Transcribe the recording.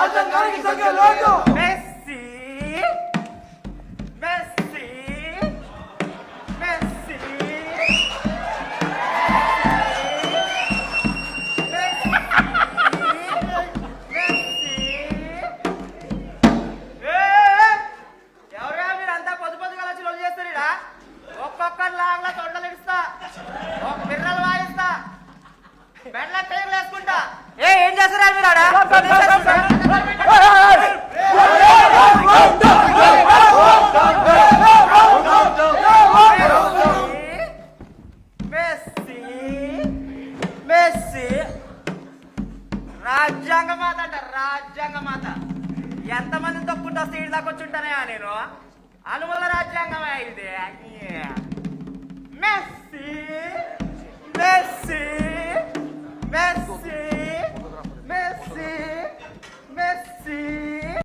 రాజ్యాంగానికి సంఖ్య లోటు. మెస్సీ మెస్సీ మెస్సీ ఎవరుగా మీరంతా పొద్దు పొద్దుగా వచ్చి రోజు చేస్తారా? ఒక్కొక్కరి లాగా తొండలు ఇస్తా, ఒక బిర్రలు వాయిస్తా, బెడ్ల టైర్లు వేసుకుంటా. ఏం చేస్తారా మీరు ఆడ? మెస్సీ మెస్సీ రాజ్యాంగ మాత అంట, రాజ్యాంగ మాత. ఎంతమంది తొక్కుంటా సీడ్ దాకా వచ్చుంటానే నేను. అనుమల రాజ్యాంగమే ఇది. Messy messy messy